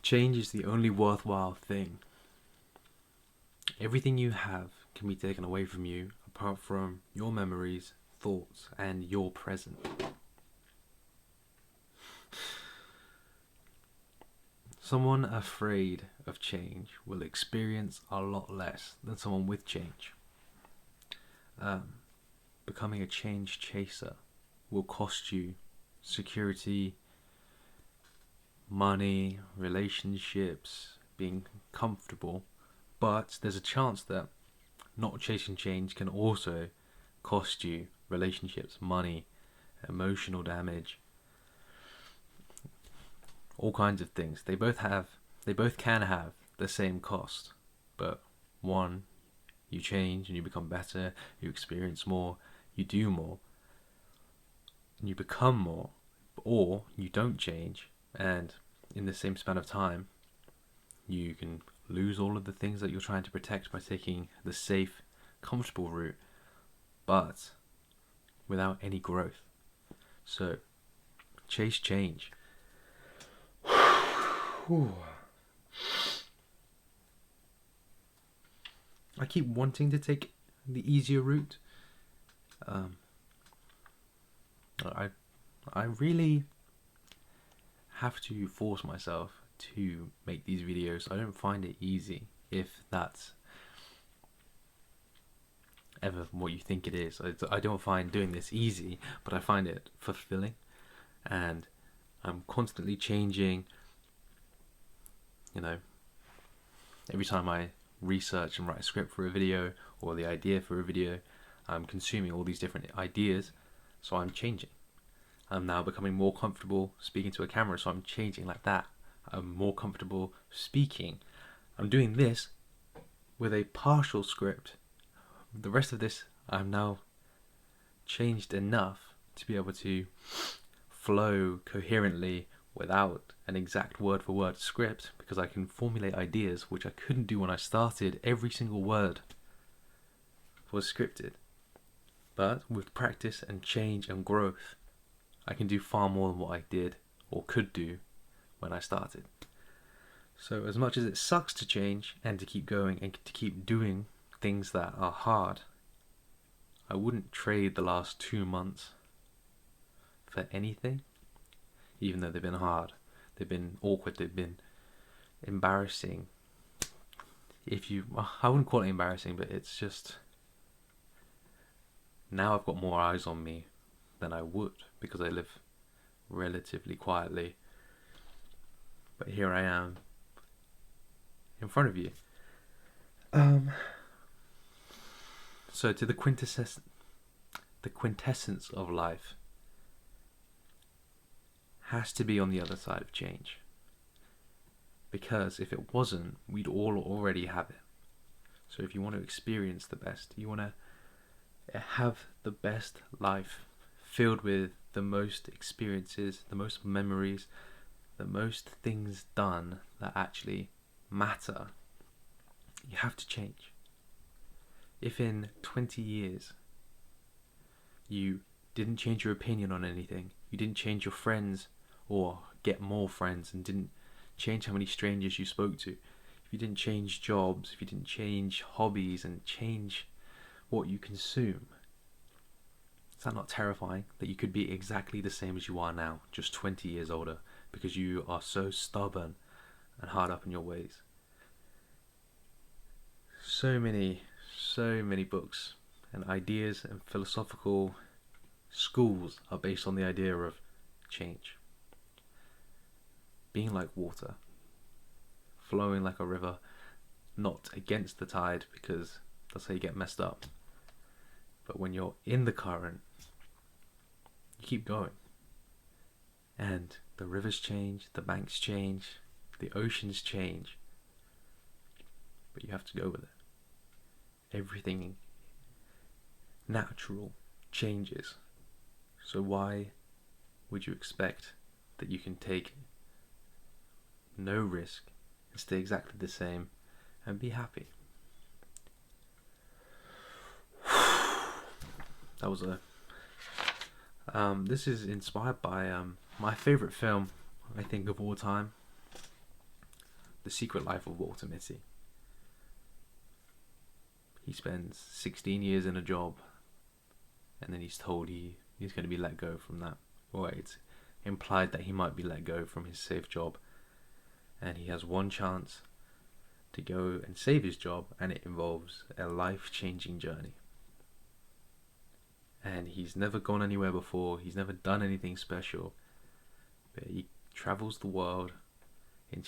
Change is the only worthwhile thing. Everything you have can be taken away from you apart from your memories, thoughts, and your present. Someone afraid of change will experience a lot less than someone with change. Becoming a change chaser will cost you security, money, relationships, being comfortable, but there's a chance that not chasing change can also cost you relationships, money, emotional damage, all kinds of things. They both can have the same cost, but one, you change and you become better, you experience more, you do more, and you become more, or you don't change, and in the same span of time, you can lose all of the things that you're trying to protect by taking the safe, comfortable route, but without any growth. So, chase change. I keep wanting to take the easier route. I really have to force myself to make these videos. I don't find it easy, if that's ever what you think it is. I don't find doing this easy, but I find it fulfilling, and I'm constantly changing. Every time I research and write a script for a video or the idea for a video, I'm consuming all these different ideas, so I'm changing. I'm now becoming more comfortable speaking to a camera, so I'm changing like that. I'm more comfortable speaking. I'm doing this with a partial script. The rest of this I'm now changed enough to be able to flow coherently without an exact word-for-word script, because I can formulate ideas which I couldn't do when I started. Every single word was scripted. But with practice and change and growth, I can do far more than what I did or could do when I started. So as much as it sucks to change and to keep going and to keep doing things that are hard, I wouldn't trade the last 2 months for anything. Even though they've been hard, they've been awkward, they've been embarrassing. I wouldn't call it embarrassing, but it's just, now I've got more eyes on me than I would, because I live relatively quietly. But here I am in front of you. So to the quintessence of life has to be on the other side of change. Because if it wasn't, we'd all already have it. So if you want to experience the best, you want to have the best life filled with the most experiences, the most memories, the most things done that actually matter, you have to change. If in 20 years you didn't change your opinion on anything, you didn't change your friends or get more friends, and didn't change how many strangers you spoke to, if you didn't change jobs, if you didn't change hobbies and change what you consume, is that not terrifying? That you could be exactly the same as you are now, just 20 years older, because you are so stubborn and hard up in your ways. So many books and ideas and philosophical schools are based on the idea of change. Being like water, flowing like a river, not against the tide, because that's how you get messed up. But when you're in the current, you keep going. And the rivers change, the banks change, the oceans change. But you have to go with it. Everything natural changes. So why would you expect that you can take no risk and stay exactly the same and be happy? That was this is inspired by my favorite film, I think, of all time. The Secret Life of Walter Mitty. He spends 16 years in a job, and then he's told he's going to be let go from that. Well, it's implied that he might be let go from his safe job, and he has one chance to go and save his job, and it involves a life-changing journey. And he's never gone anywhere before, he's never done anything special, but he travels the world in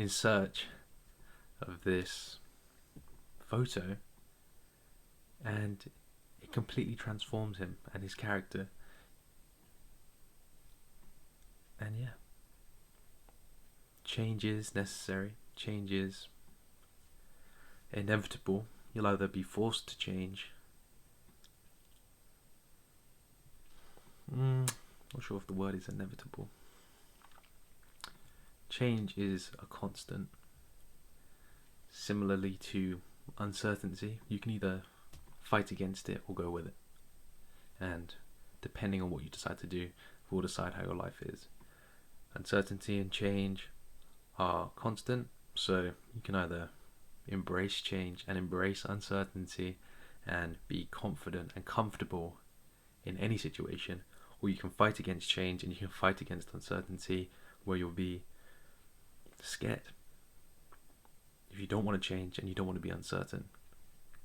search of this photo, and it completely transforms him and his character. And yeah, change is necessary, change is inevitable. You'll either be forced to change. Not sure if the word is inevitable. Change is a constant. Similarly to uncertainty, you can either fight against it or go with it. And depending on what you decide to do, will decide how your life is. Uncertainty and change are constant, so you can either embrace change and embrace uncertainty and be confident and comfortable in any situation, or you can fight against change and you can fight against uncertainty where you'll be scared. If you don't want to change and you don't want to be uncertain,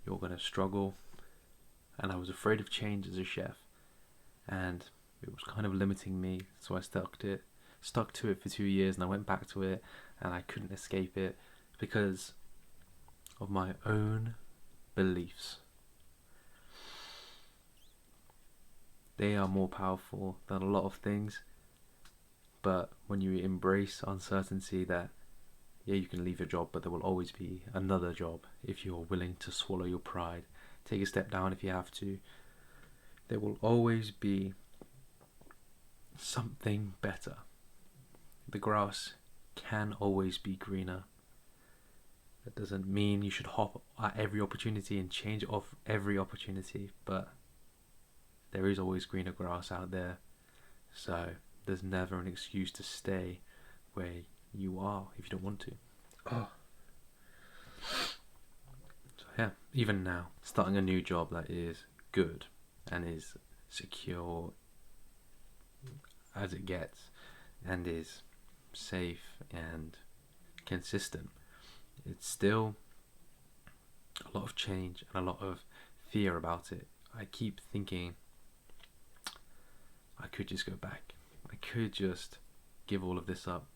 you're going to struggle. And I was afraid of change as a chef, and it was kind of limiting me, so I stuck to it for 2 years, and I went back to it, and I couldn't escape it because of my own beliefs. They are more powerful than a lot of things, but when you embrace uncertainty that, yeah, you can leave your job, but there will always be another job if you're willing to swallow your pride, take a step down if you have to. There will always be something better. The grass can always be greener. That doesn't mean you should hop at every opportunity and change off every opportunity, but there is always greener grass out there. So there's never an excuse to stay where you are if you don't want to. So yeah, even now, starting a new job that is good and is secure as it gets and is safe and consistent, it's still a lot of change and a lot of fear about it. I keep thinking I could just go back. I could just give all of this up.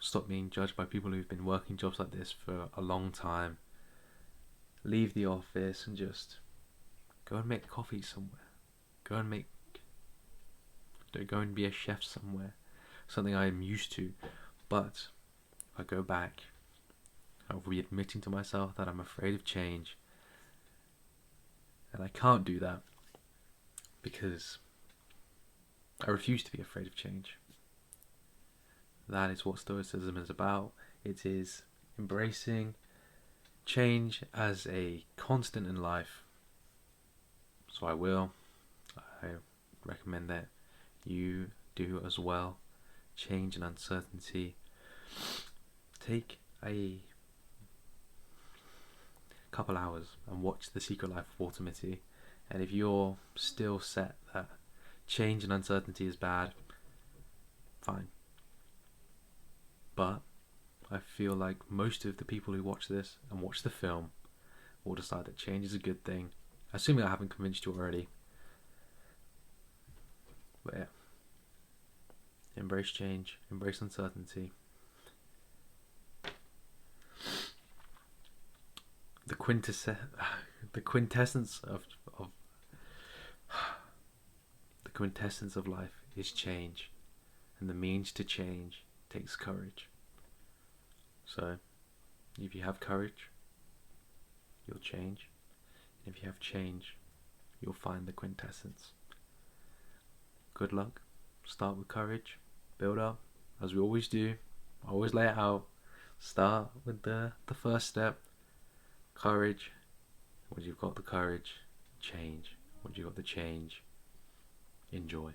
Stop being judged by people who've been working jobs like this for a long time. Leave the office and just go and make coffee somewhere. Go and be a chef somewhere. Something I am used to. But if I go back, I will be admitting to myself that I'm afraid of change. And I can't do that because I refuse to be afraid of change. That is what Stoicism is about. It is embracing change as a constant in life. So I recommend that you do as well. Change and uncertainty. Take a couple hours and watch The Secret Life of Walter Mitty. And if you're still set that change and uncertainty is bad, fine. But I feel like most of the people who watch this and watch the film will decide that change is a good thing. Assuming I haven't convinced you already. But yeah. Embrace change. Embrace uncertainty. The quintessence of life is change. And the means to change takes courage. So, if you have courage, you'll change. And if you have change, you'll find the quintessence. Good luck. Start with courage. Build up, as we always do. I always lay it out. Start with the first step. Courage. Once you've got the courage, change. Once you've got the change, enjoy.